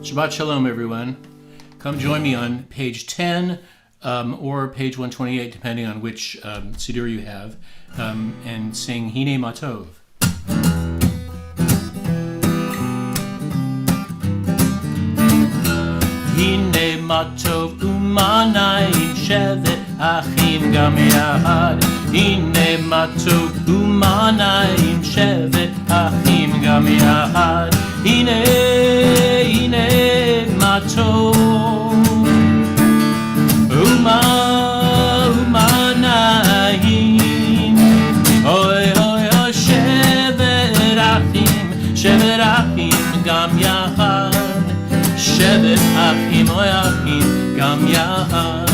Shabbat Shalom, everyone. Come join me on page 10 or page 128, depending on which Siddur you have, and sing Hine Matov. Hine Matov Umanayim Shevet Achim Gam Yahad. Hine Matov Umanayim Shevet Achim Gam Yahad. Hine Matov Umanayim. Oy oy oy Shevet Achim Gam Yahad. Shevet Achim oy Achim Gam Yahad.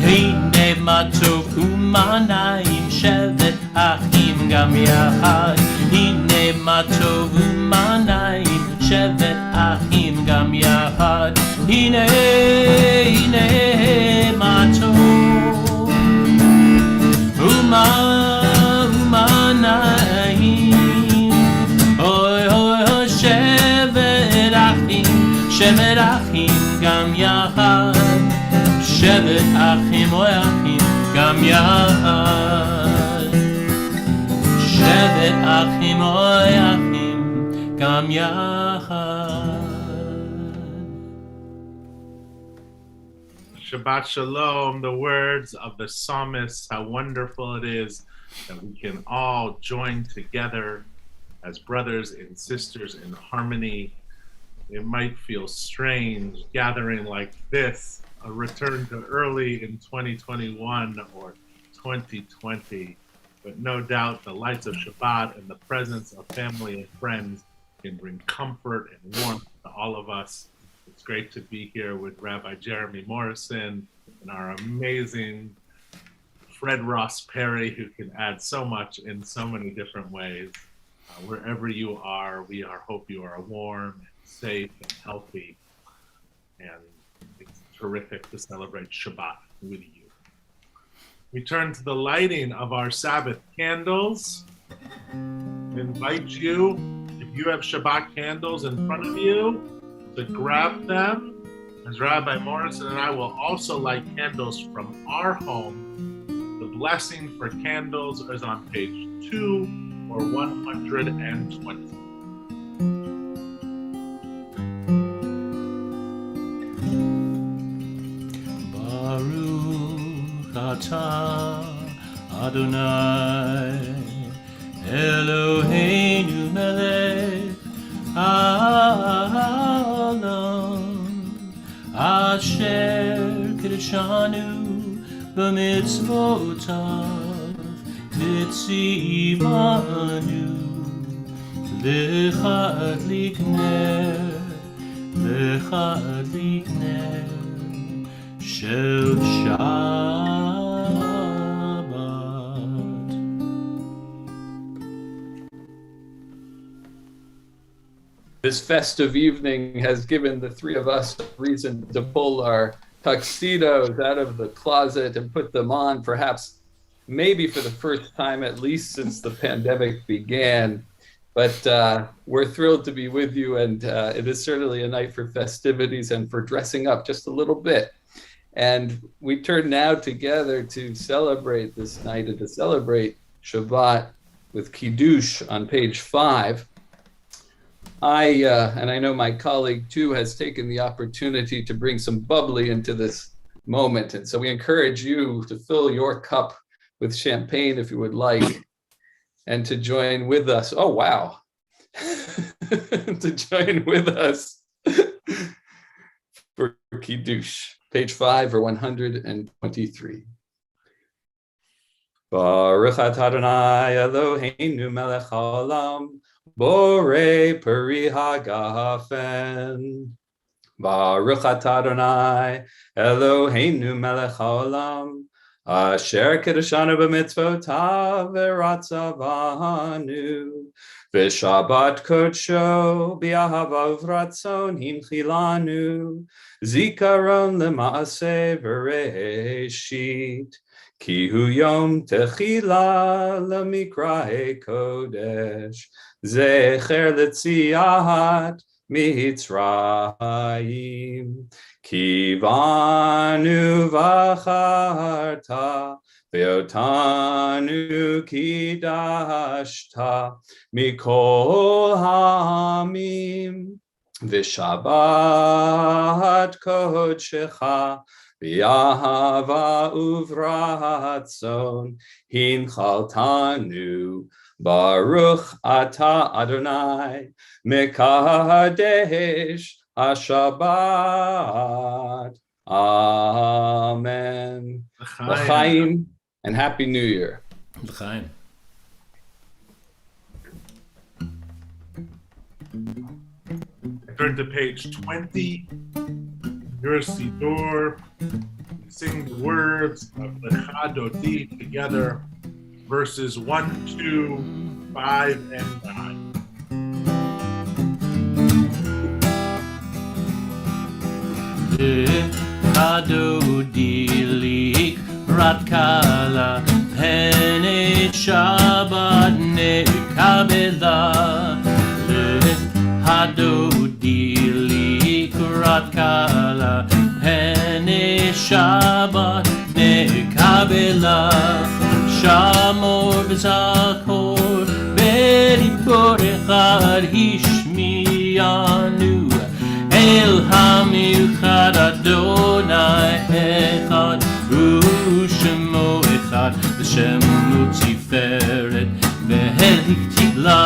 Hine Matov Umanayim Shevet Achim Gam Yahad. Hine Matov Umanayim Shevet Achim Gam Yahad. Hine Matov Umanayim. Oy oy oy Shevet Achim Gam Yahad. Shevet Achim oy Achim Gam Yahad. Shevet Achim oy Achim Gam Yahad. Shabbat Shalom, the words of the psalmist. How wonderful it is that we can all join together as brothers and sisters in harmony. It might feel strange gathering like this, a return to early in 2021 or 2020, but no doubt the lights of Shabbat and the presence of family and friends can bring comfort and warmth to all of us. It's great to be here with Rabbi Jeremy Morrison and our amazing Fred Ross Perry, who can add so much in so many different ways. Wherever you are, hope you are warm and safe and healthy, and it's terrific to celebrate Shabbat with you. We turn to the lighting of our Sabbath candles. I invite you, if you have Shabbat candles in front of you, to grab them, as Rabbi Morrison and I will also light candles from our home. The blessing for candles is on page 2 or 120. Baruch atah Adonai Eloheinu melech Haolam Asher Kiddushanu b'mitzvotav V'tzivanu L'chadlik ner Shel Shabbat. This festive evening has given the three of us a reason to pull our tuxedos out of the closet and put them on, perhaps maybe for the first time, at least since the pandemic began. But we're thrilled to be with you, and it is certainly a night for festivities and for dressing up just a little bit. And we turn now together to celebrate this night and to celebrate Shabbat with Kiddush on page 5. And I know my colleague too has taken the opportunity to bring some bubbly into this moment. And so we encourage you to fill your cup with champagne if you would like, and to join with us. Oh, wow. To join with us for Kiddush, page 5 or 123. Baruch atah Adonai Eloheinu melech haolam borei peri hagafen. Baruch atah Adonai Eloheinu melech haolam asher kiddushanu b'mitzvotav v'ratzavanu v'shabbat kodsho b'ahavav ratzon hinchilanu zikaron l'maaseh v'reishit ki hu yom techila l'mikra'e kodesh zecher l'tziat Mitzrayim. Kivanu v'acharta ve'otanu kidashta mikol ha'amim v'shabbat kodshecha v'yahava uvratzon hinchaltanu Baruch Ata Adonai Mekadesh HaShabbat. Amen. L'chaim and Happy New Year. L'chaim. Turn to page 20. Your Siddur. Sing the words of Lecha Dodi together. Verses 1, 2, 5, and 9. Hadodi likrat kala Pene Shabbat nekabela Hadodi likrat kala Pene Shabbat nekabela Shamor v'zachor Beribor echad hishmiyanu El hamiuchad Adonai echad U'shemo echad V'shemu tiferet V'helik titla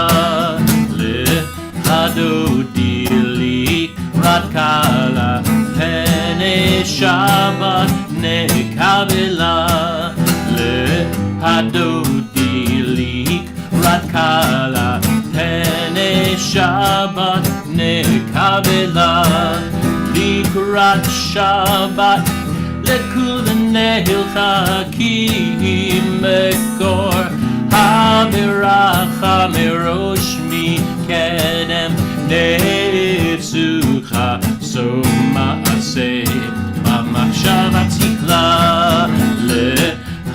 Lehadodi likrat kala Pene Shabbat nekabela Hadodi likrat kala Pene Shabbat nekabela Likrat Shabbat lekul nehilcha ki mekor Habiracha merosh mikedem netzucha So ma'aseh b'machshavat zikla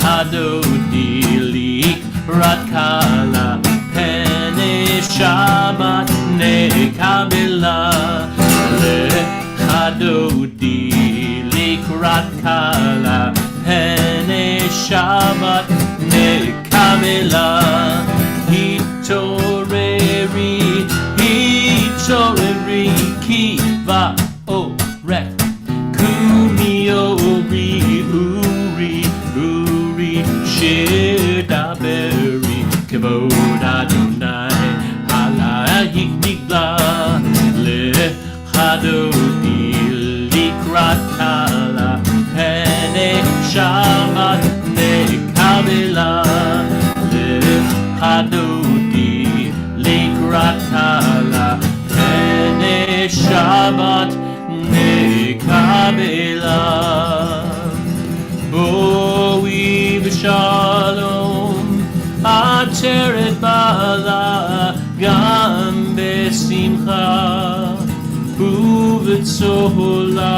Hadodi likrat kala Pene Shabbat nekabela Hadodi likrat kala Pene Shabbat nekabela Hitoreri kiva orech Kumiori Shedaberi Kevod Adonai Halayik Nigla Lechadodi Likrat Kala Pene Shabbat Nekabela Lechadodi Likrat Kala Pene Shabbat Nekabela Boi v'shalom Ateret bala Gam besimcha Uvetzola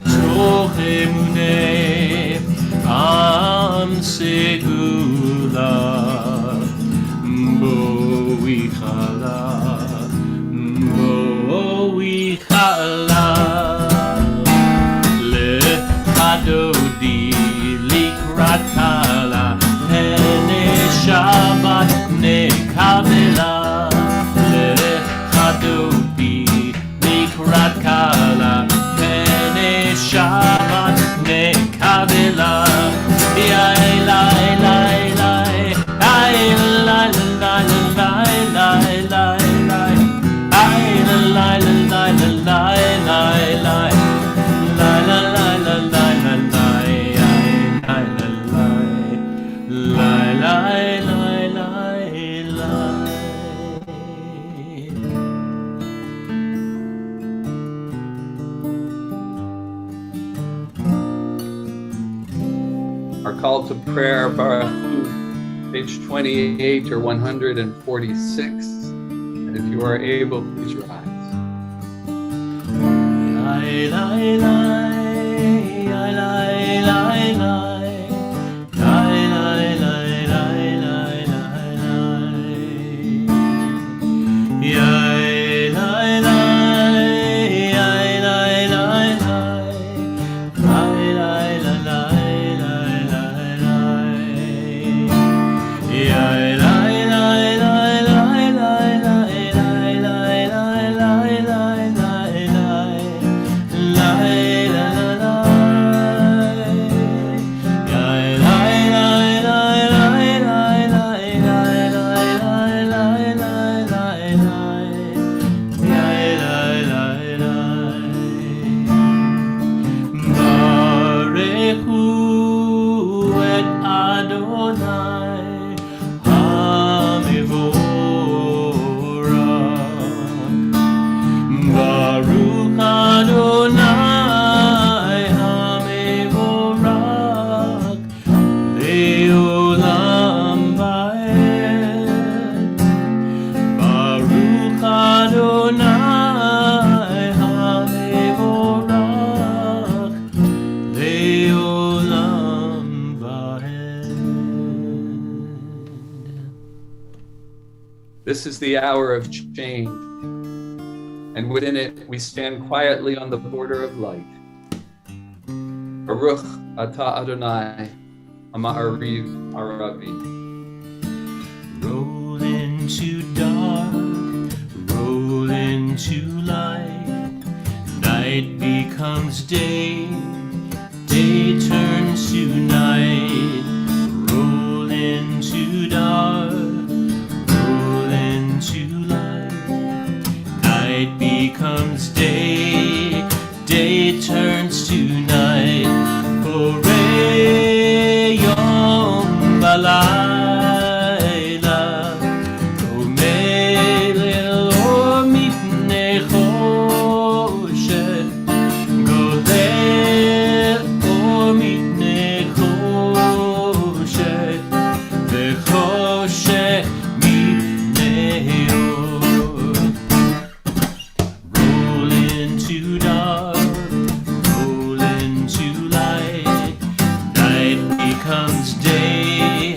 Toch emuneh Am segula Boi chala Boi chala Lechadodi likrat kala Pene Shabbat nekabela Lechadodi likrat kala Pene Shabbat nekabela Yai lai lai lai Yai lai lai lai lai lai lai Yai lai lai lai lai lai lai La la la la la la la la la la la. Our call to prayer, Baruch, page 28 or 146. And if you are able, please rise. Adonai HaMevorach Le'olam Va'ed. This is the hour of change, and within it we stand quietly on the border of light. Baruch Atah Adonai Ha'ma'ariv Aravi. Roll into dark, roll into light. Night becomes day, day turns to night. Roll into dark, roll into light. Night becomes day, day turns to night. Borei Yom Balayla, Omer Elor Mipnei Choshech, Goler Or Mipnei Choshech, Vechoshech Mipnei Or. Roll into dark, roll into light. Night becomes day,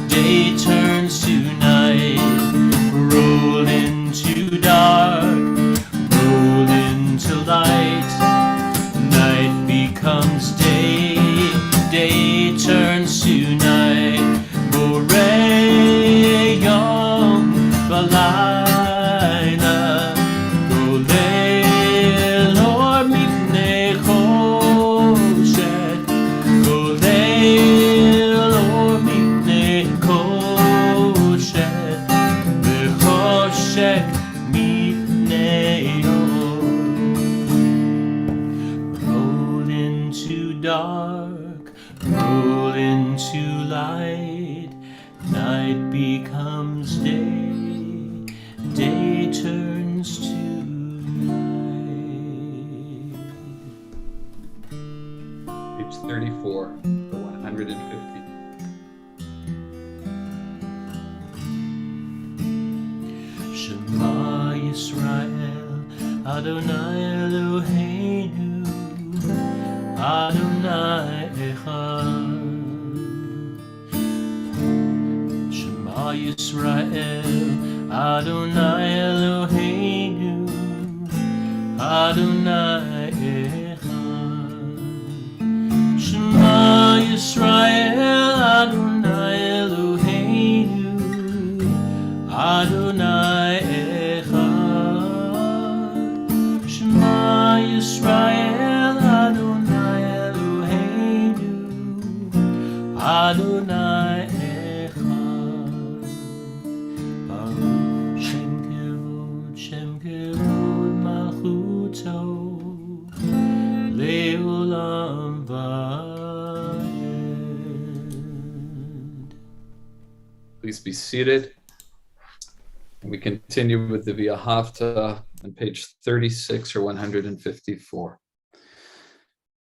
day turns to night. Roll into dark, roll into light. Night becomes day, day turns to night. Borei Yom Balayla, Golei Lord Mipnei Choshech, Golei Lord Mipnei Choshech, Vechoshech Mipnei Or. Roll into dark, roll into light. Night becomes day, day turns to night. Page 34, the 150. Shema Yisrael, Adonai Eloheinu, Adonai Echad. Shema Yisrael, Adonai Eloheinu, Adonai Echad. Shema Yisrael, Adonai Eloheinu, Adonai Echad. Shema Yisrael, Adonai Eloheinu, Adonai Echad. Baruch Shem Kevod Malchuto Le'olam Va'ed. Please be seated. We continue with the V'ahavta on page 36 or 154.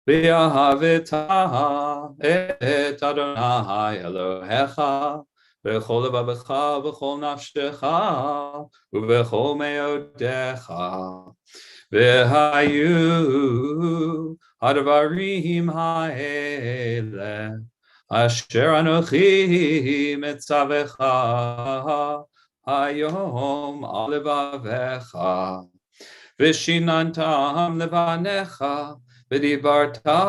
V'ahavta et Adonai Elohecha v'chol levavecha v'chol nafshecha u'v'chol me'odecha v'hayu hadvarim ha'eleh asher anochi metzavecha Hayom al levavecha, v'shinantam levanecha, v'dibarta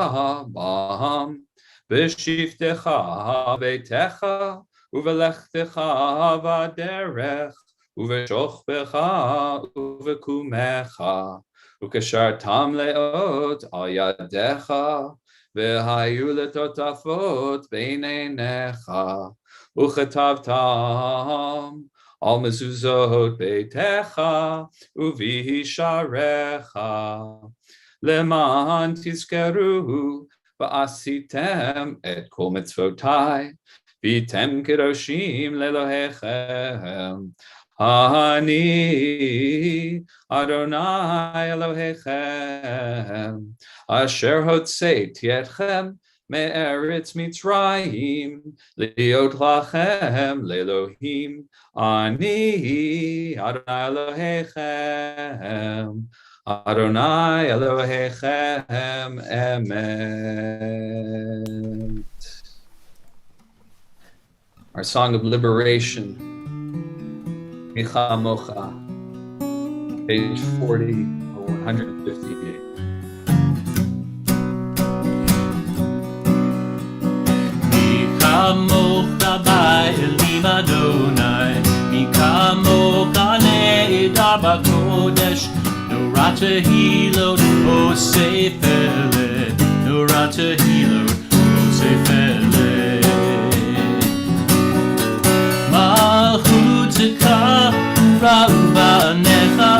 bam, v'shiftecha beitecha, u'velechtecha v'aderech, u'v'shochbecha u'v'kumecha, u'keshartam leot al yadecha, v'hayu letotafot b'neinecha, u'chetavtam Al mezuzot beitecha uvisharecha leman tizkeru va'asitem et kol mitzvotai v'tem kedoshim lelohechem Hani Adonai Elohechem Asher hotzeit yetchem Me'eretz Mitzrayim, liot lachem le'Elohim, ani Adonai Elohechem, Adonai Elohechem emet. Our song of liberation, Micha Mocha, page 40 or 158. Kamocha ba'elim Adonai, mi kamocha ne'edar b'kodesh, Norah tehilot osei felet, Norah tehilot osei felet. Malchutecha ra'u ba'anecha,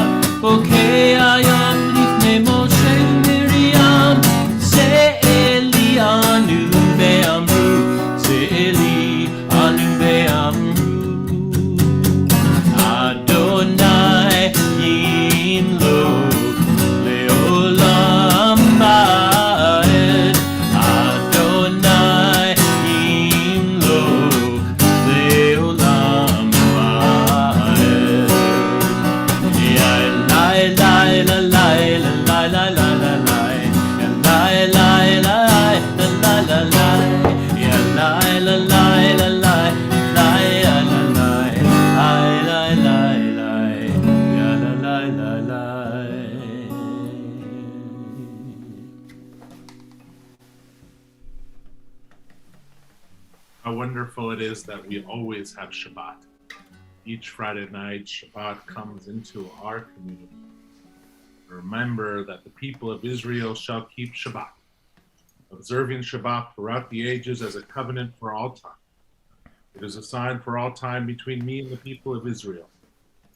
bokei hayam lifnei Moshe Miriam, ze'eli anu ve'amru, Adonai yimlok leolam ba'ed, Adonai yimlok leolam ba'ed. Ya lai lai la lai la lai la lai la lai, ya lai lai lai la lai la lai, ya lai la lai la lai lai la lai lai lai lai lai, ya la lai la lai. How wonderful it is that we always have Shabbat. Each Friday night, Shabbat comes into our community. Remember that the people of Israel shall keep Shabbat, observing Shabbat throughout the ages as a covenant for all time. It is a sign for all time between me and the people of Israel.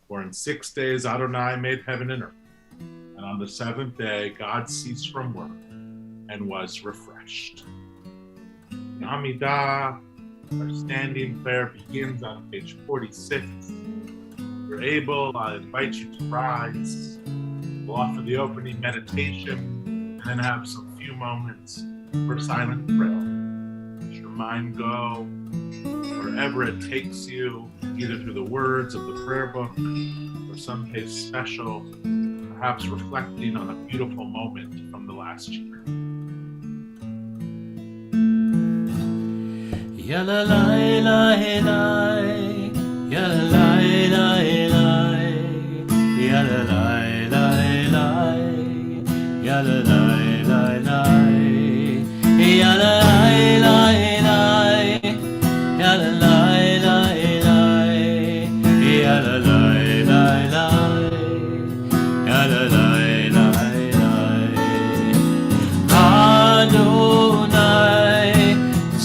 For in 6 days Adonai made heaven and earth, and on the seventh day God ceased from work and was refreshed. The Amidah, our standing prayer, begins on page 46. If you're able, I invite you to rise. We'll offer the opening meditation and then have some few moments for silent prayer. Let your mind go wherever it takes you, either through the words of the prayer book or someplace special, perhaps reflecting on a beautiful moment from the last year. Ya la lai lai lai, ya la lai lai lai, ya la lai lai lai, ya la lai lai lai, ya la lai lai lai, ya la lai lai lai, ya la lai lai lai, ya la lai lai lai. Adonai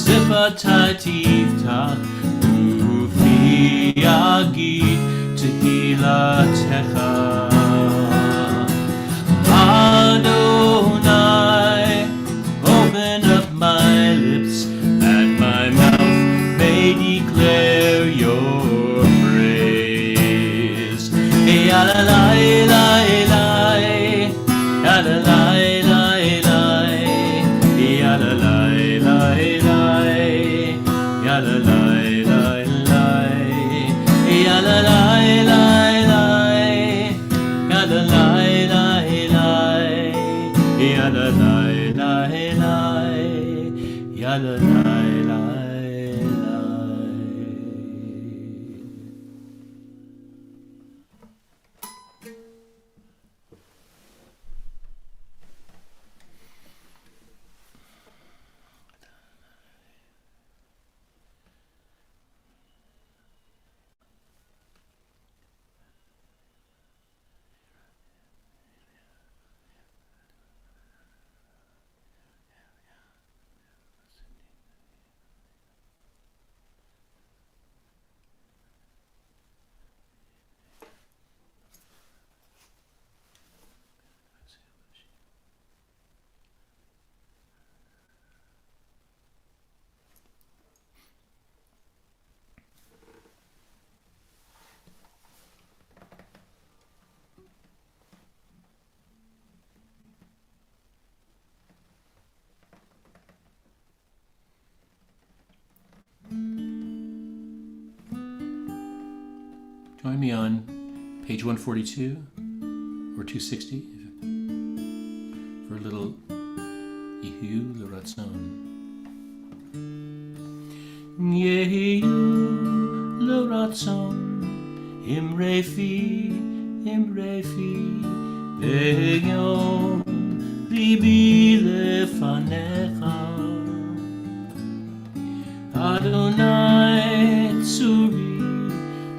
Sifativtach ufi yagid tehilatecha. Adonai, open up my lips, and my mouth may declare your praise. Ya la lai lai lai, ya la lai lai lai, ya la lai lai lai, ya la lai lai lai, ya la lai lai lai, ya la lai lai lai, ya la lai lai lai, ya la lai lai lai. Join me on page 142 or 260 for a little Yehu L'Ratzon. Yehu L'Ratzon Imre fi V'yom libi lefanecha Adonai Tzuri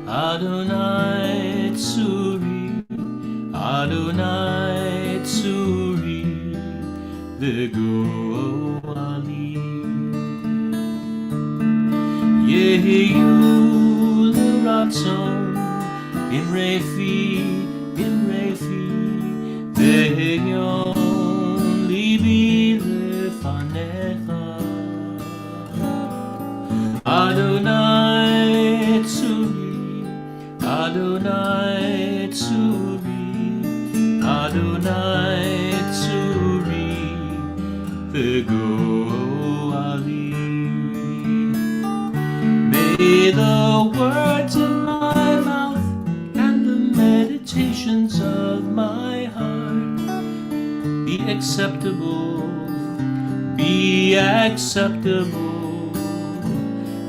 Adonai Tzuri Adonai Tzuri V'goali Yehu L'Ratzon Imre fi V'yom libi lefanecha Adonai Tzuri Adonai Tzuri Adonai Tzuri V'goali May the words of my mouth and the meditations of my heart be acceptable, be acceptable.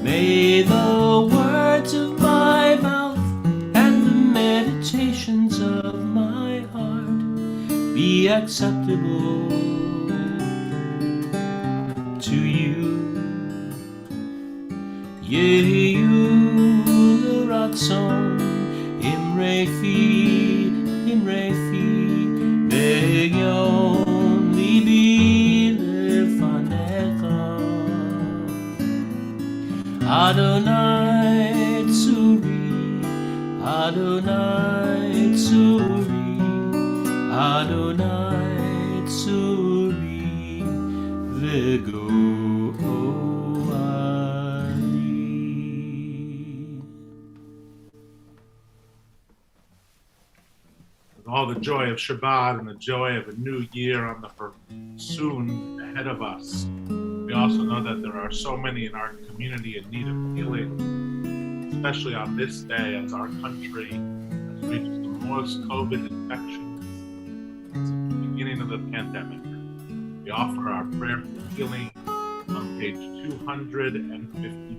May the words of my mouth and the meditations of my heart be acceptable to you. Yehu L'Ratzon Imre fi V'yom libi lefanecha Adonai Tzuri Adonai Tzuri Adonai Tzuri V'goali. All the joy of Shabbat and the joy of a new year on the soon ahead of us. We also know that there are so many in our community in need of healing, especially on this day as our country has reached the most COVID infections since the beginning of the pandemic. We offer our prayer for healing on page 253.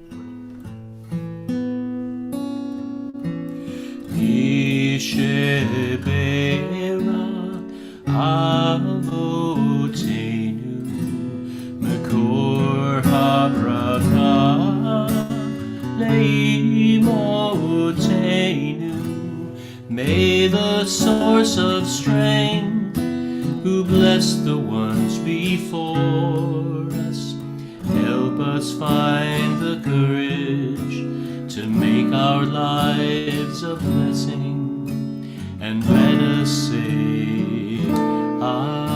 Yishebera Avotenu Mekor HaBraka Leimotenu. May the source of strength who blessed the ones before us help us find the courage to make our lives a blessing, and let us say Amen.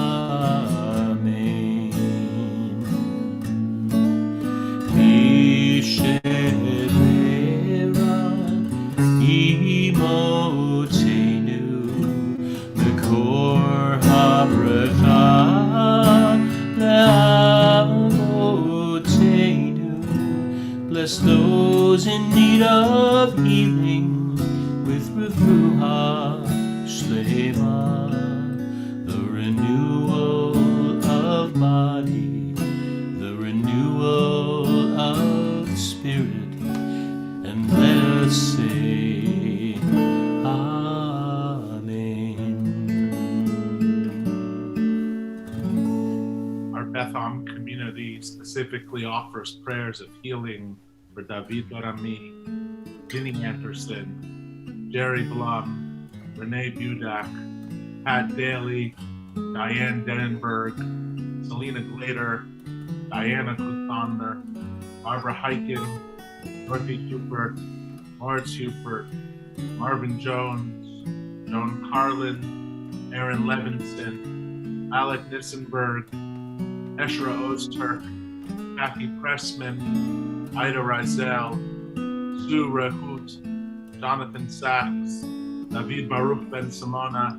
Yishebera Imotenu Mekor HaBraka Le'avotenu. Bless those in need of healing with refuah shlema, the renewal of body, the renewal of spirit, and let us say Amen. Our Betham community specifically offers prayers of healing for David Barami, Ginny Anderson, Jerry Blum, Renee Budak, Pat Daly, Diane Denenberg, Selena Glader, Diana Kuthander, Barbara Heiken, Dorothy Hubert, Lawrence Hubert, Marvin Jones, Joan Carlin, Aaron Levinson, Alec Nissenberg, Eshra Ozturk, Kathy Pressman, Ida Rizel, Sue Rehut, Jonathan Sachs, David Baruch Ben Simona,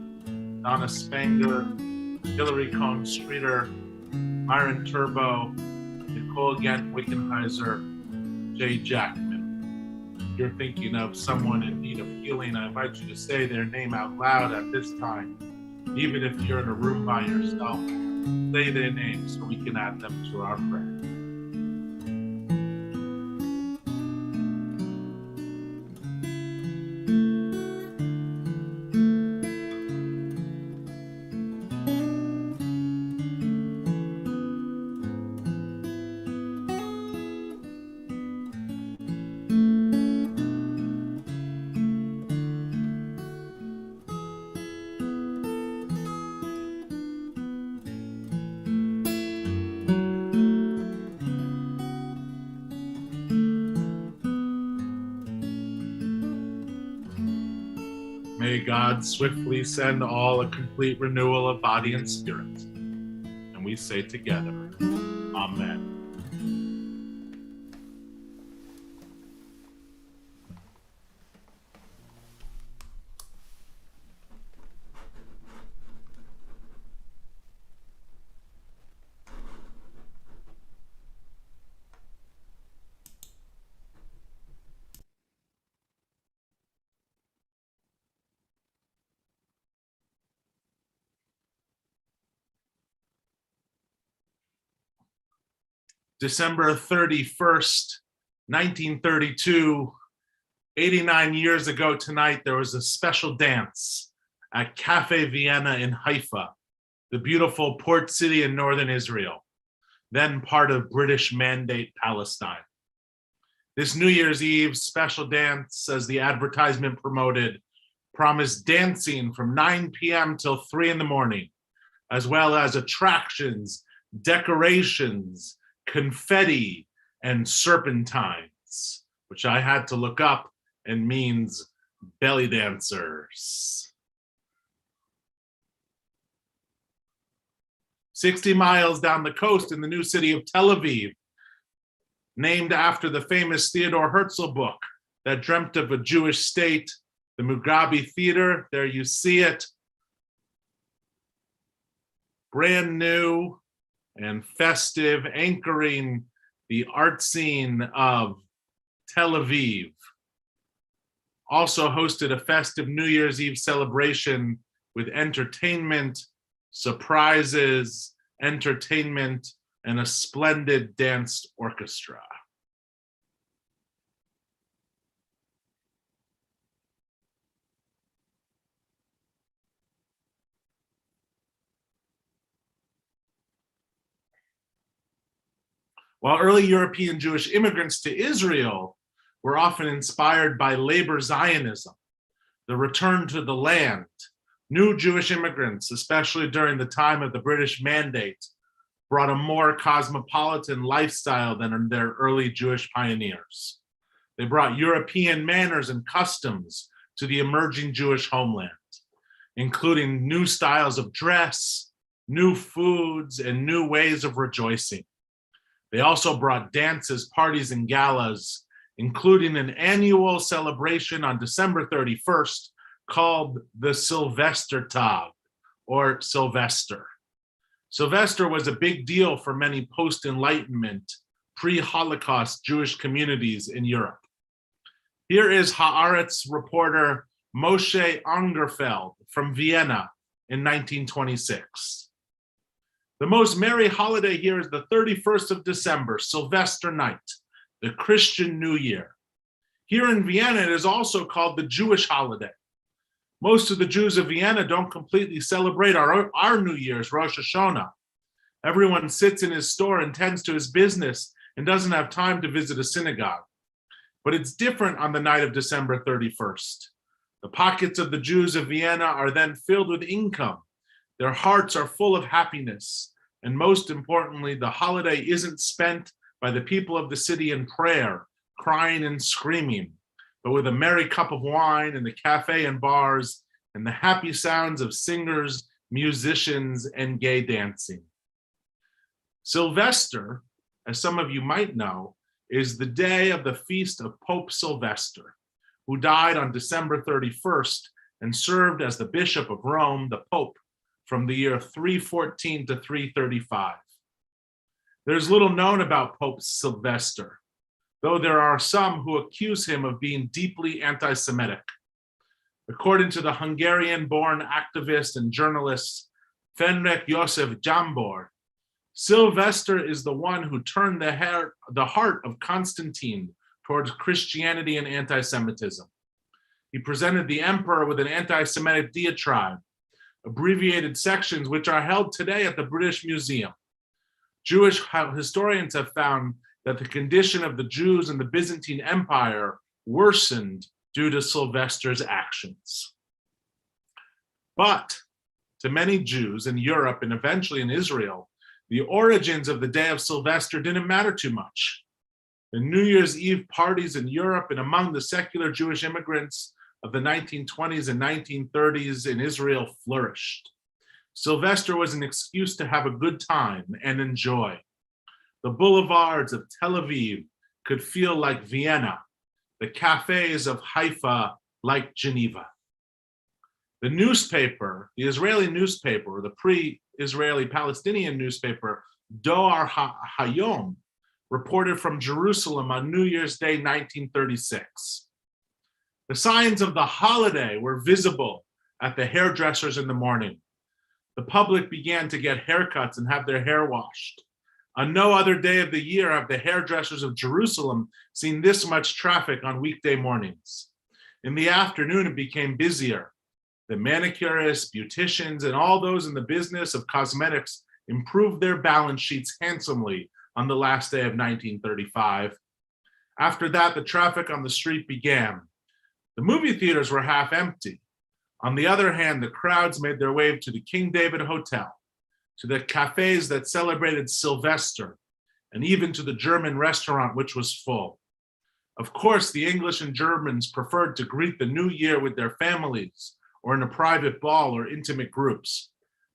Donna Spanger, Hillary Cohn Streeter, Myron Turbo, Nicole Gant Wickenheiser, Jay Jackman. If you're thinking of someone in need of healing, I invite you to say their name out loud at this time. Even if you're in a room by yourself, say their name so we can add them to our prayer. May God swiftly send all a complete renewal of body and spirit. And we say together, Amen. December 31st, 1932, 89 years ago tonight, there was a special dance at Cafe Vienna in Haifa, the beautiful port city in northern Israel, then part of British Mandate Palestine. This New Year's Eve special dance, as the advertisement promoted, promised dancing from 9 p.m. till 3 in the morning, as well as attractions, decorations, confetti, and serpentines, which I had to look up and means belly dancers. 60 miles down the coast in the new city of Tel Aviv, named after the famous Theodore Herzl book that dreamt of a Jewish state, the Mugabe Theater, there you see it, brand new and festive, anchoring the art scene of Tel Aviv. Also hosted a festive New Year's Eve celebration with entertainment, surprises, entertainment, and a splendid dance orchestra. While early European Jewish immigrants to Israel were often inspired by labor Zionism, the return to the land, new Jewish immigrants, especially during the time of the British Mandate, brought a more cosmopolitan lifestyle than their early Jewish pioneers. They brought European manners and customs to the emerging Jewish homeland, including new styles of dress, new foods, and new ways of rejoicing. They also brought dances, parties, and galas, including an annual celebration on December 31st called the Sylvester Tag, or Sylvester. Sylvester was a big deal for many post-Enlightenment, pre-Holocaust Jewish communities in Europe. Here is Haaretz reporter Moshe Angerfeld from Vienna in 1926. The most merry holiday here is the 31st of December, Sylvester night, the Christian New Year. Here in Vienna, it is also called the Jewish holiday. Most of the Jews of Vienna don't completely celebrate our New Year's, Rosh Hashanah. Everyone sits in his store and tends to his business and doesn't have time to visit a synagogue. But it's different on the night of December 31st. The pockets of the Jews of Vienna are then filled with income. Their hearts are full of happiness. And most importantly, the holiday isn't spent by the people of the city in prayer, crying and screaming, but with a merry cup of wine in the cafe and bars and the happy sounds of singers, musicians, and gay dancing. Sylvester, as some of you might know, is the day of the feast of Pope Sylvester, who died on December 31st and served as the Bishop of Rome, the Pope, from the year 314 to 335. There's little known about Pope Sylvester. though there are some who accuse him of being deeply anti-Semitic. According to the Hungarian-born activist and journalist Fenrik Josef Jambor, Sylvester is the one who turned the heart of Constantine towards Christianity and anti-Semitism. He presented the emperor with an anti-Semitic diatribe, abbreviated sections which are held today at the British Museum. Jewish historians have found that the condition of the Jews in the Byzantine Empire worsened due to Sylvester's actions. But to many Jews in Europe and eventually in Israel, the origins of the day of Sylvester didn't matter too much. The New Year's Eve parties in Europe and among the secular Jewish immigrants of the 1920s and 1930s in Israel flourished. Sylvester was an excuse to have a good time and enjoy. The boulevards of Tel Aviv could feel like Vienna, the cafes of Haifa like Geneva. The newspaper, the Israeli newspaper, or the pre-Israeli Palestinian newspaper, Doar Hayom, reported from Jerusalem on New Year's Day 1936. The signs of the holiday were visible at the hairdressers in the morning. The public began to get haircuts and have their hair washed. On no other day of the year have the hairdressers of Jerusalem seen this much traffic on weekday mornings. In the afternoon, it became busier. The manicurists, beauticians, and all those in the business of cosmetics improved their balance sheets handsomely on the last day of 1935. After that, the traffic on the street began. The movie theaters were half empty. On the other hand, the crowds made their way to the King David Hotel, to the cafes that celebrated Sylvester, and even to the German restaurant, which was full. Of course, the English and Germans preferred to greet the new year with their families or in a private ball or intimate groups.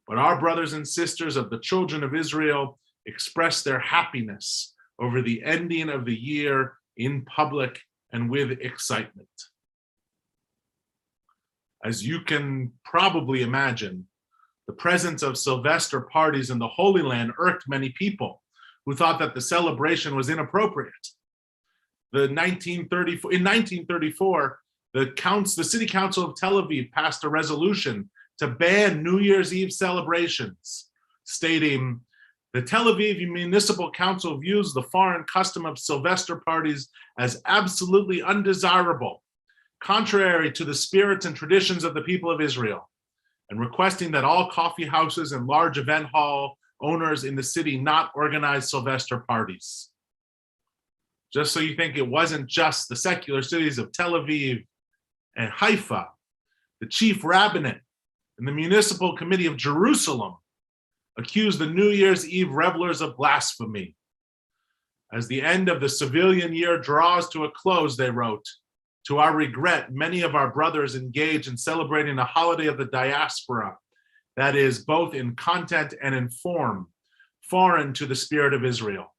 But our brothers and sisters of the children of Israel expressed their happiness over the ending of the year in public and with excitement. As you can probably imagine, the presence of Sylvester parties in the Holy Land irked many people who thought that the celebration was inappropriate. In 1934, the City Council of Tel Aviv passed a resolution to ban New Year's Eve celebrations, stating, "The Tel Aviv Municipal Council views the foreign custom of Sylvester parties as absolutely undesirable, contrary to the spirits and traditions of the people of Israel, and requesting that all coffee houses and large event hall owners in the city not organize Sylvester parties." Just so you think, it wasn't just the secular cities of Tel Aviv and Haifa. The chief rabbinate and the municipal committee of Jerusalem accused the New Year's Eve revelers of blasphemy. As the end of the civilian year draws to a close, they wrote, "To our regret, many of our brothers engage in celebrating a holiday of the diaspora that is both in content and in form, foreign to the spirit of Israel.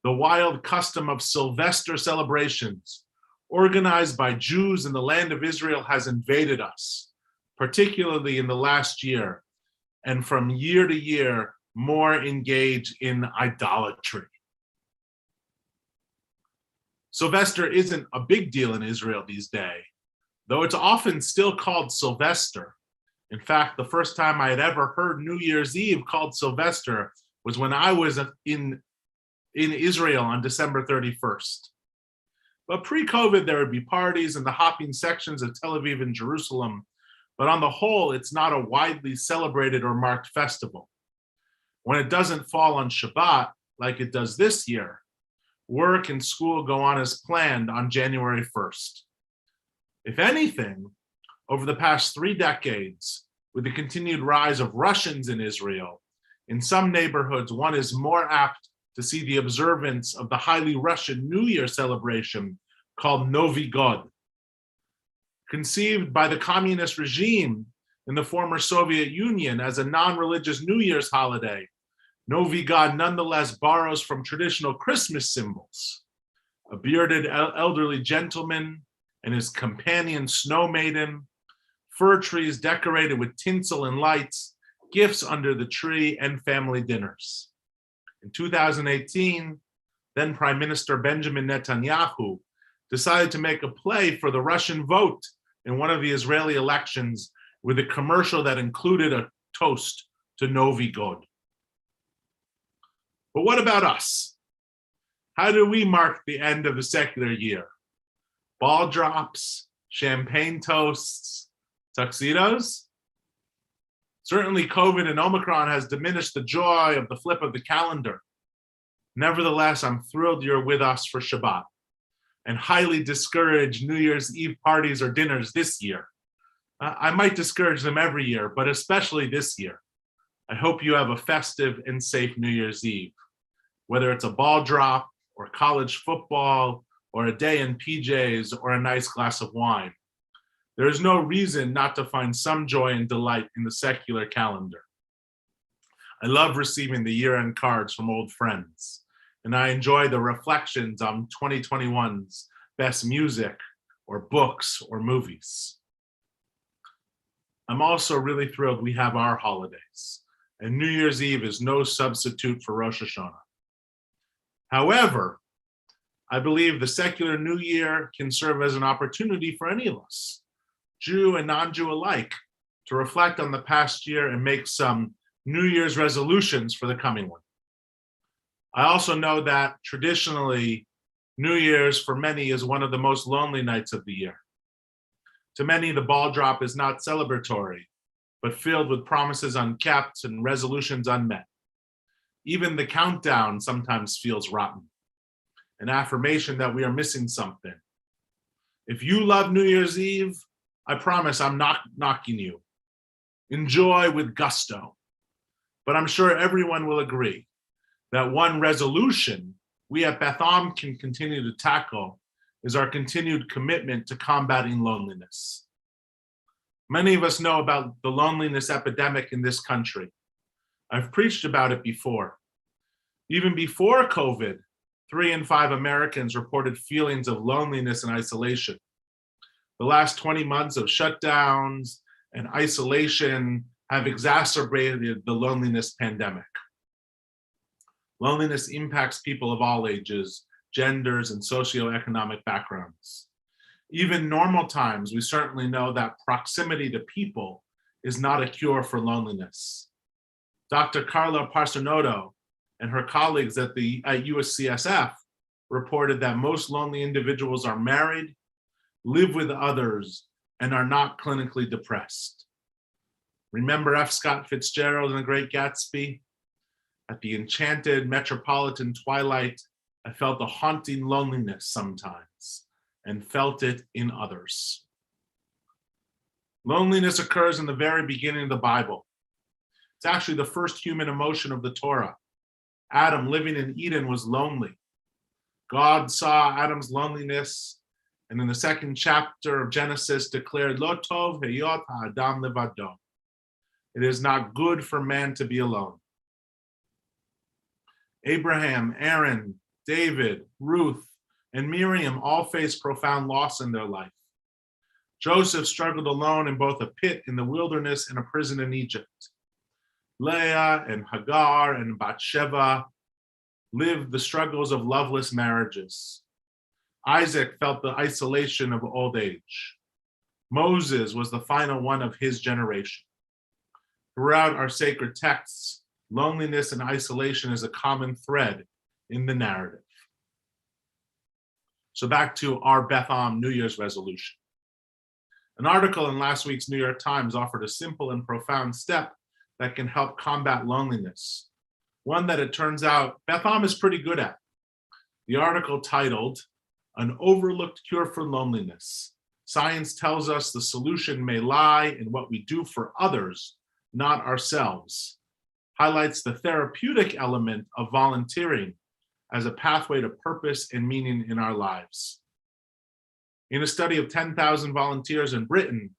The wild custom of Sylvester celebrations, organized by Jews in the land of Israel, has invaded us, particularly in the last year, and from year to year, more engage in idolatry." Sylvester isn't a big deal in Israel these days, though it's often still called Sylvester. In fact, the first time I had ever heard New Year's Eve called Sylvester was when I was in Israel on December 31st. But pre-COVID, there would be parties in the hopping sections of Tel Aviv and Jerusalem, but on the whole, it's not a widely celebrated or marked festival. When it doesn't fall on Shabbat, like it does this year, work and school go on as planned on January 1st. If anything, over the past 3 decades, with the continued rise of Russians in Israel, in some neighborhoods, one is more apt to see the observance of the highly Russian New Year celebration called Novi God. Conceived by the communist regime in the former Soviet Union as a non-religious New Year's holiday, Novi God nonetheless borrows from traditional Christmas symbols. A bearded elderly gentleman and his companion snow maiden, fir trees decorated with tinsel and lights, gifts under the tree, and family dinners. In 2018, then Prime Minister Benjamin Netanyahu decided to make a play for the Russian vote in one of the Israeli elections with a commercial that included a toast to Novi God. But what about us? How do we mark the end of the secular year? Ball drops, champagne toasts, tuxedos? Certainly COVID and Omicron has diminished the joy of the flip of the calendar. Nevertheless, I'm thrilled you're with us for Shabbat and highly discourage New Year's Eve parties or dinners this year. I might discourage them every year, but especially this year. I hope you have a festive and safe New Year's Eve, whether it's a ball drop or college football or a day in PJs or a nice glass of wine. There is no reason not to find some joy and delight in the secular calendar. I love receiving the year-end cards from old friends, and I enjoy the reflections on 2021's best music or books or movies. I'm also really thrilled we have our holidays, and New Year's Eve is no substitute for Rosh Hashanah. However, I believe the secular New Year can serve as an opportunity for any of us, Jew and non-Jew alike, to reflect on the past year and make some New Year's resolutions for the coming one. I also know that traditionally, New Year's for many is one of the most lonely nights of the year. To many, the ball drop is not celebratory, but filled with promises unkept and resolutions unmet. Even the countdown sometimes feels rotten, an affirmation that we are missing something. If you love New Year's Eve, I promise I'm not knocking you. Enjoy with gusto. But I'm sure everyone will agree that one resolution we at Beth Am can continue to tackle is our continued commitment to combating loneliness. Many of us know about the loneliness epidemic in this country. I've preached about it before. Even before COVID, 3 in 5 Americans reported feelings of loneliness and isolation. The last 20 months of shutdowns and isolation have exacerbated the loneliness pandemic. Loneliness impacts people of all ages, genders, and socioeconomic backgrounds. Even normal times, we certainly know that proximity to people is not a cure for loneliness. Dr. Carla Parsonotto and her colleagues at USCSF reported that most lonely individuals are married, live with others, and are not clinically depressed. Remember F. Scott Fitzgerald in The Great Gatsby? At the enchanted metropolitan twilight, I felt a haunting loneliness sometimes and felt it in others. Loneliness occurs in the very beginning of the Bible. It's actually the first human emotion of the Torah. Adam, living in Eden, was lonely. God saw Adam's loneliness, and in the 2nd chapter of Genesis declared, Lo tov heyot ha'adam levado. It is not good for man to be alone. Abraham, Aaron, David, Ruth, and Miriam all faced profound loss in their life. Joseph struggled alone in both a pit in the wilderness and a prison in Egypt. Leah and Hagar and Bathsheba lived the struggles of loveless marriages. Isaac felt the isolation of old age. Moses was the final one of his generation. Throughout our sacred texts, loneliness and isolation is a common thread in the narrative. So back to our Beth Am New Year's resolution. An article in last week's New York Times offered a simple and profound step that can help combat loneliness, one that it turns out Beth Am is pretty good at. The article titled, An Overlooked Cure for Loneliness. Science tells us the solution may lie in what we do for others, not ourselves, highlights the therapeutic element of volunteering as a pathway to purpose and meaning in our lives. In a study of 10,000 volunteers in Britain,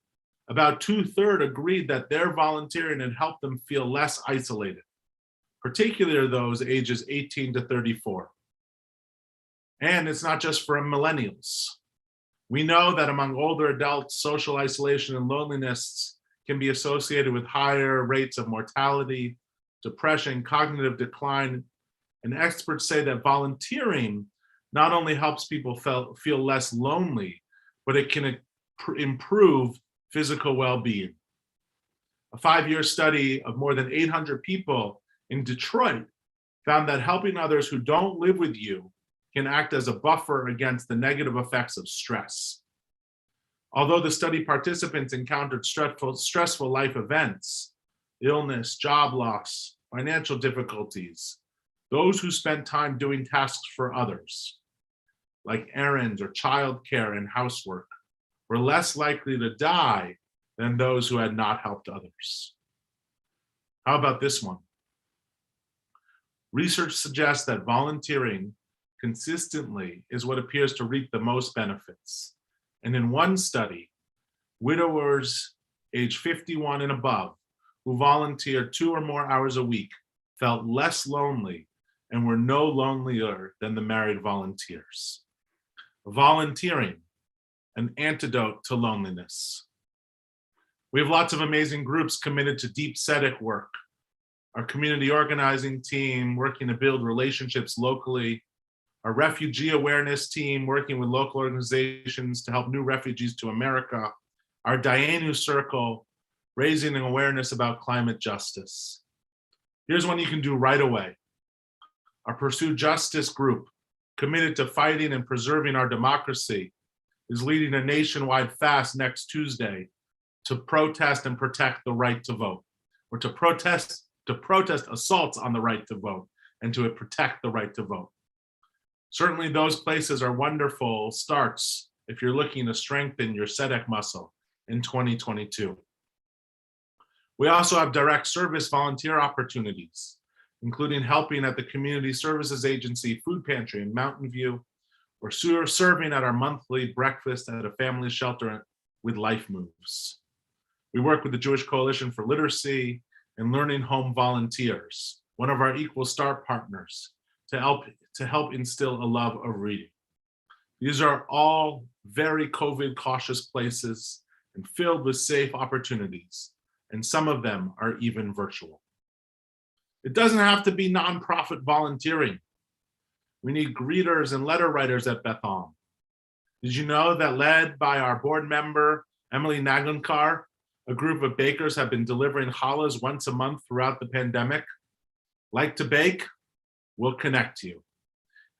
about 2/3 agreed that their volunteering had helped them feel less isolated, particularly those ages 18 to 34. And it's not just for millennials. We know that among older adults, social isolation and loneliness can be associated with higher rates of mortality, depression, cognitive decline, And experts say that volunteering not only helps people feel less lonely, but it can improve physical well-being. A 5-year study of more than 800 people in Detroit found that helping others who don't live with you can act as a buffer against the negative effects of stress. Although the study participants encountered stressful life events, illness, job loss, financial difficulties, those who spent time doing tasks for others, like errands or childcare and housework, were less likely to die than those who had not helped others. How about this one? Research suggests that volunteering consistently is what appears to reap the most benefits. And in one study, widowers age 51 and above who volunteered 2 or more hours a week felt less lonely and were no lonelier than the married volunteers. Volunteering, an antidote to loneliness. We have lots of amazing groups committed to deep tzedek work. Our community organizing team working to build relationships locally, our refugee awareness team working with local organizations to help new refugees to America, our Dayenu Circle raising an awareness about climate justice. Here's one you can do right away. Our Pursue Justice group, committed to fighting and preserving our democracy, is leading a nationwide fast next Tuesday to protest and protect the right to vote, or to protest assaults on the right to vote and to protect the right to vote. Certainly those places are wonderful starts if you're looking to strengthen your tzedek muscle in 2022. We also have direct service volunteer opportunities, including helping at the Community Services Agency Food Pantry in Mountain View, or serving at our monthly breakfast at a family shelter with Life Moves. We work with the Jewish Coalition for Literacy and Learning Home Volunteers, one of our Equal Start partners, to help instill a love of reading. These are all very COVID cautious places and filled with safe opportunities, and some of them are even virtual. It doesn't have to be nonprofit volunteering. We need greeters and letter writers at Beth Am. Did you know that, led by our board member, Emily Nagunkar, a group of bakers have been delivering challahs once a month throughout the pandemic? Like to bake? We'll connect you.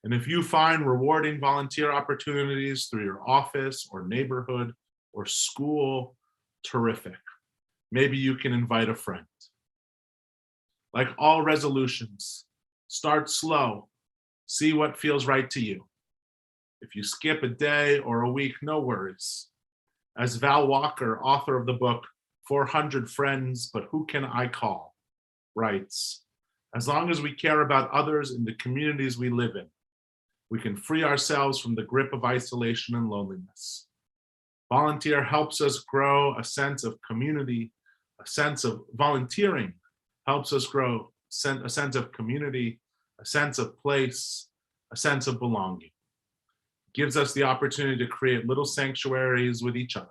And if you find rewarding volunteer opportunities through your office or neighborhood or school, terrific. Maybe you can invite a friend. Like all resolutions, start slow. See what feels right to you. If you skip a day or a week, no worries. As Val Walker, author of the book 400 Friends, But Who Can I Call, writes, as long as we care about others in the communities we live in, we can free ourselves from the grip of isolation and loneliness. Volunteer helps us grow a sense of community, a sense of volunteering helps us grow a sense of community, a sense of place, a sense of belonging. Gives us the opportunity to create little sanctuaries with each other.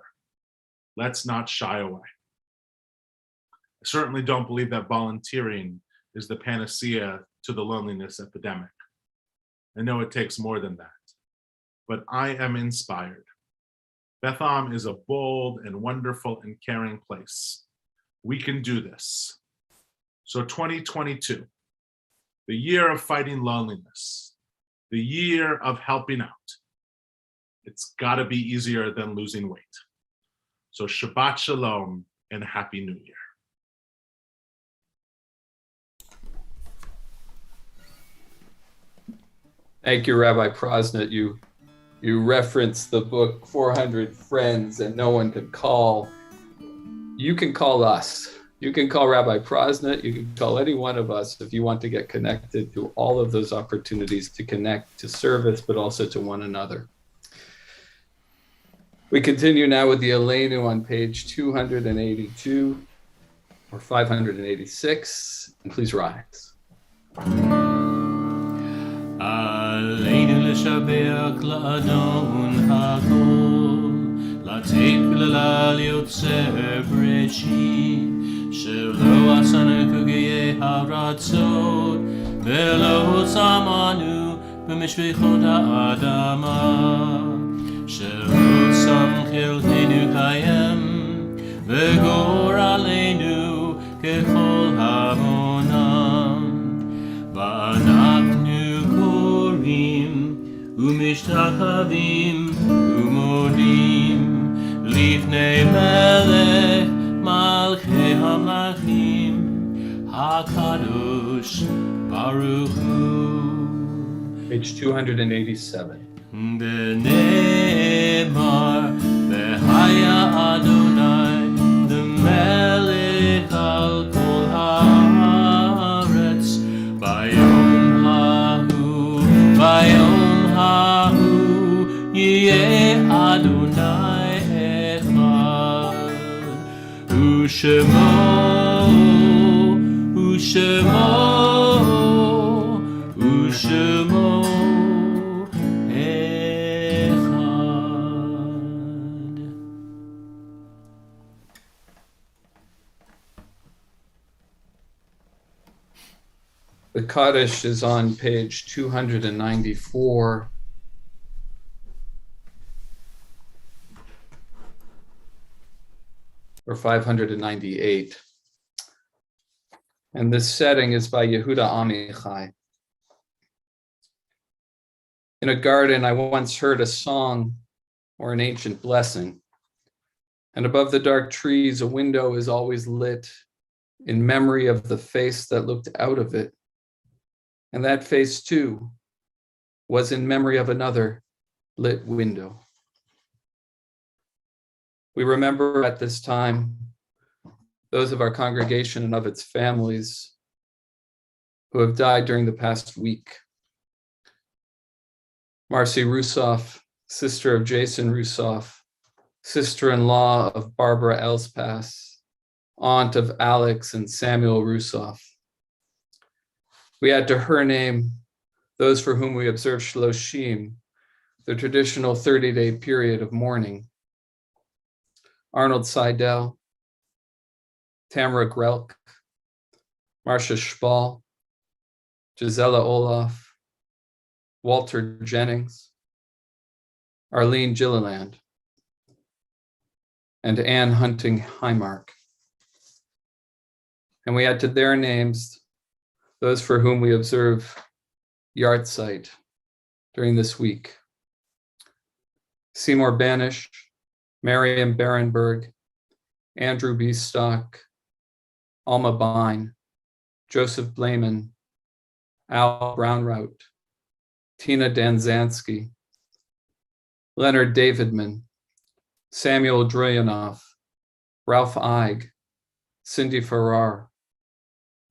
Let's not shy away. I certainly don't believe that volunteering is the panacea to the loneliness epidemic. I know it takes more than that, but I am inspired. Beth Am is a bold and wonderful and caring place. We can do this. So 2022, the year of fighting loneliness, the year of helping out. It's gotta be easier than losing weight. So Shabbat Shalom and Happy New Year. Thank you, Rabbi Prosnit. You referenced the book 400 Friends and No One Could Call. You can call us. You can call Rabbi Prosnit. You can call any one of us if you want to get connected to all of those opportunities to connect to service, but also to one another. We continue now with the Aleinu on page 282 or 586. And please rise. עלינו לשבח לאדון הכל, לתת כללה ליוצר בראשית, שלא עשנו כגאי הרצות, ולא שמענו במשפחות האדמה, שלא שם חלקנו קיים, וגורלנו ככל המונם. ואנחנו קוראים ומשתחווים ומודים לפני מלך מלכי המלכים, הקדוש ברוך הוא. Page 287. ונאמר והיה אדוני למלך על כל הארץ, ביום ההוא יהיה אדוני אחד, ושמו The Kaddish is on page 294. Or 598. And this setting is by Yehuda Amichai. In a garden, I once heard a song or an ancient blessing. And above the dark trees, a window is always lit in memory of the face that looked out of it. And that face, too, was in memory of another lit window. We remember at this time those of our congregation and of its families who have died during the past week. Marcy Rusoff, sister of Jason Rusoff, sister-in-law of Barbara Elspass, aunt of Alex and Samuel Rusoff. We add to her name those for whom we observe Shloshim, the traditional 30-day period of mourning. Arnold Seidel, Tamara Grelk, Marcia Spall, Gisela Olaf, Walter Jennings, Arlene Gilliland, and Anne Hunting Highmark. And we add to their names those for whom we observe Yahrzeit during this week. Seymour Banish, Mariam Barenberg, Andrew B. Stock, Alma Bine, Joseph Blaman, Al Brownrout, Tina Danzansky, Leonard Davidman, Samuel Droyanov, Ralph Eig, Cindy Farrar,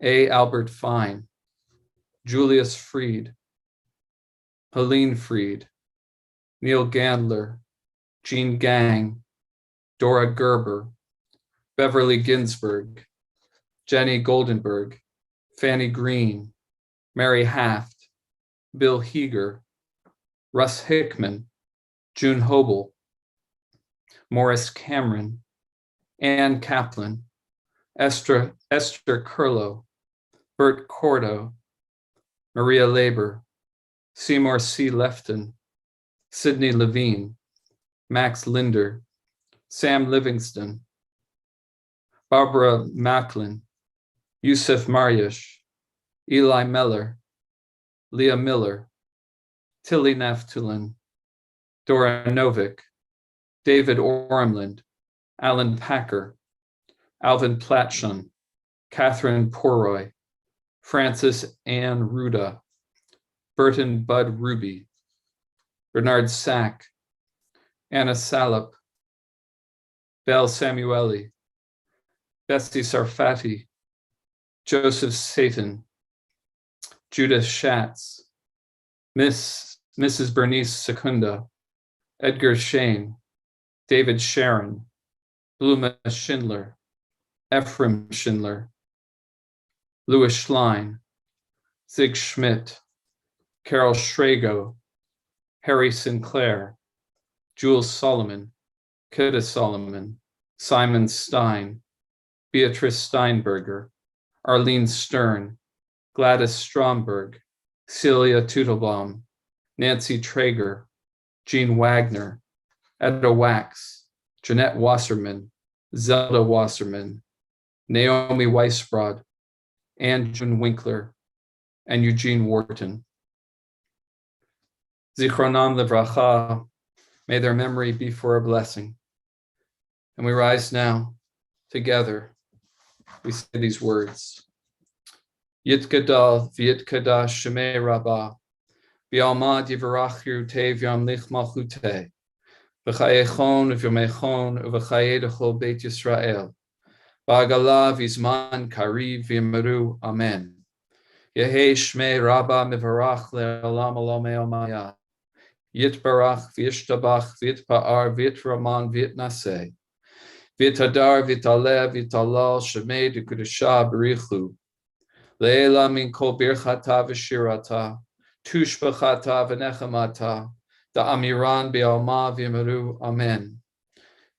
A. Albert Fine, Julius Freed, Helene Freed, Neil Gandler, Jean Gang, Dora Gerber, Beverly Ginsburg, Jenny Goldenberg, Fanny Green, Mary Haft, Bill Heeger, Russ Hickman, June Hobel, Morris Cameron, Ann Kaplan, Esther Curlow, Bert Cordo, Maria Labor, Seymour C. Lefton, Sidney Levine, Max Linder, Sam Livingston, Barbara Macklin, Yusuf Mariush, Eli Meller, Leah Miller, Tilly Naftulin, Dora Novick, David Ormland, Alan Packer, Alvin Platshon, Catherine Poroy, Francis Ann Ruda, Burton Bud Ruby, Bernard Sack, Anna Salop, Belle Samueli, Bessie Sarfati, Joseph Satan, Judith Schatz, Mrs. Bernice Secunda, Edgar Shane, David Sharon, Bluma Schindler, Ephraim Schindler, Louis Schlein, Zig Schmidt, Carol Schrago, Harry Sinclair, Jules Solomon, Kida Solomon, Simon Stein, Beatrice Steinberger, Arlene Stern, Gladys Stromberg, Celia Tutelbaum, Nancy Traeger, Jean Wagner, Etta Wax, Jeanette Wasserman, Zelda Wasserman, Naomi Weisbrod, Ann June Winkler, and Eugene Wharton. Zichronam Livracha, may their memory be for a blessing. And we rise now together. We say these words. Yitkadal v'yitkadash shemei rabbah, v'alma divarachu te v'yamlich malchute, v'chayechon v'yomechon v'chayedechol beit Yisrael, v'agala v'zman kariv v'yimeru, amen. Yehe shmei rabbah mivarach le'olam olamei omaya, yitbarach v'yishtabach v'yitpa'ar v'yitraman v'yitnaseh, v'yitadar v'yitaleh v'yitalal shemei d'kudusha b'richu, Leila min kol birchata v'shirata, tushbachata v'nechamata, da'amiran be'alma v'yimeru, amen.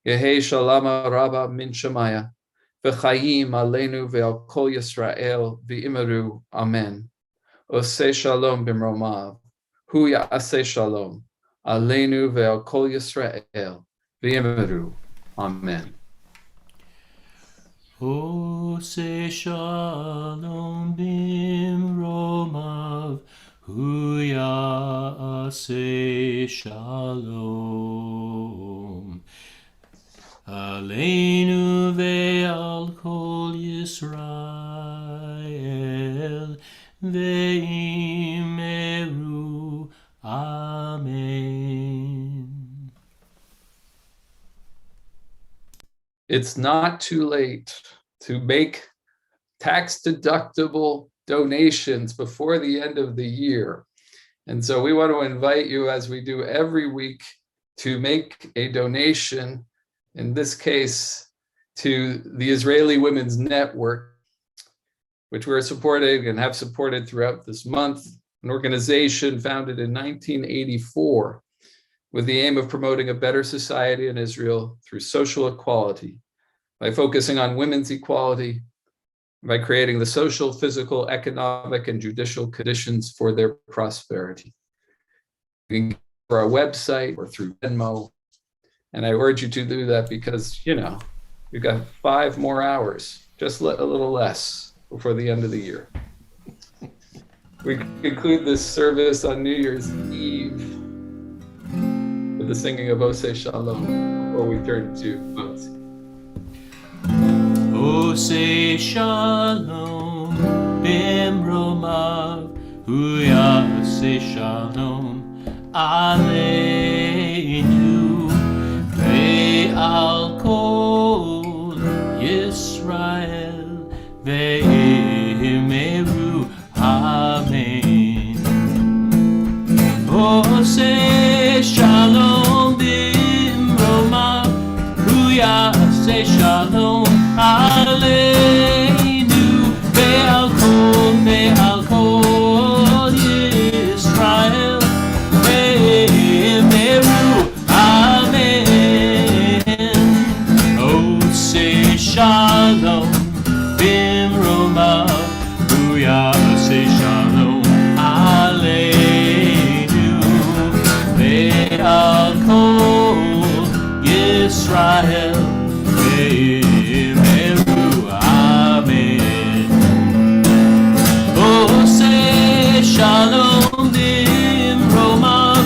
Yehe shalama rabba min shemaya, v'chayim aleinu ve'al kol Yisrael v'yimeru, amen. Oseh shalom b'mromav, hu ya'aseh shalom, aleinu ve'al kol Yisrael v'yimeru, amen. Ose shalom bimromav, hu ya'aseh shalom. Aleinu ve'al kol Yisrael ve'imeru, amen. It's not too late to make tax-deductible donations before the end of the year. And so we want to invite you, as we do every week, to make a donation, in this case, to the Israeli Women's Network, which we're supporting and have supported throughout this month, an organization founded in 1984 with the aim of promoting a better society in Israel through social equality, by focusing on women's equality, by creating the social, physical, economic, and judicial conditions for their prosperity. You can go to our website or through Venmo, and I urge you to do that because, we've got 5 more hours, just a little less before the end of the year. We conclude this service on New Year's Eve with the singing of Oseh Shalom before we turn to votes. Oseh shalom bimromav, hu ya'aseh shalom aleinu ve'al kol Yisrael ve'imeru, amen. Oseh shalom bimromav, hu ya'aseh shalom aleinu ve'al kol Yisrael ve'imeru, amen. Oseh shalom bimromav, hu ya'aseh shalom aleinu ve'al kol Yisrael ve'imeru, amen. Oseh shalom bimromav,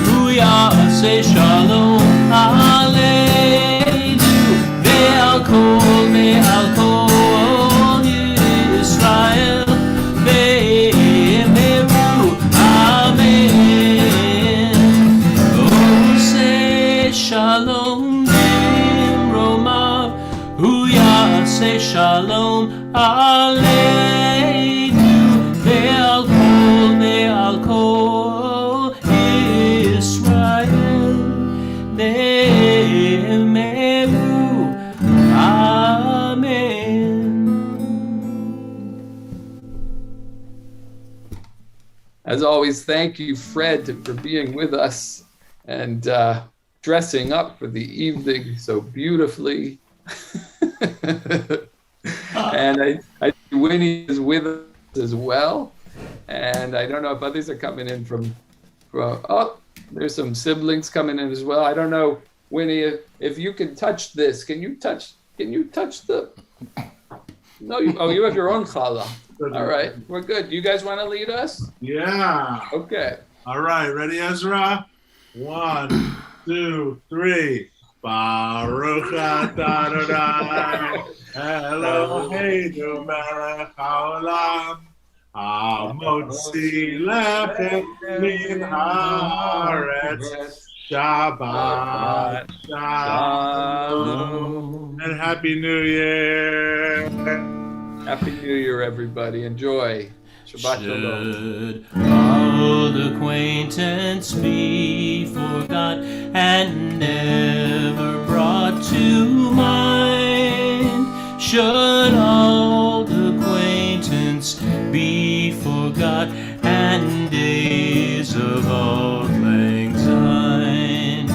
hu ya'aseh shalom aleinu ve'al kol Yisrael ve'imeru, amen. Oseh shalom bimromav, hu ya'aseh shalom aleinu ve'al kol Yisrael ve'imeru, amen. As always, thank you, Fred, for being with us and dressing up for the evening so beautifully. And I Winnie is with us as well. And I don't know if others are coming in from oh, there's some siblings coming in as well. I don't know, Winnie, if you can touch this. Can you touch the? No, you have your own challah. All right, we're good. You guys want to lead us? Yeah. Okay. All right, ready, Ezra? 1, 2, 3. Baruch atah Adonai Eloheinu melech haolam hamotzi lechem min haaretz. Shabbat Shalom. And Happy New Year. Happy New Year, everybody. Enjoy. Shabbat Shalom. Should old acquaintance be forgot and never brought to mind? Should old acquaintance be forgot and days of auld lang syne?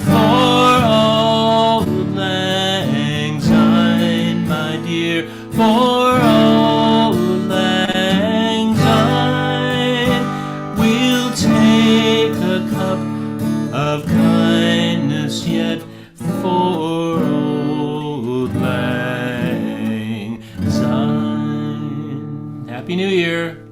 For auld lang syne, my dear, for auld lang syne, we'll take a cup of kindness yet for auld lang syne. Happy New Year.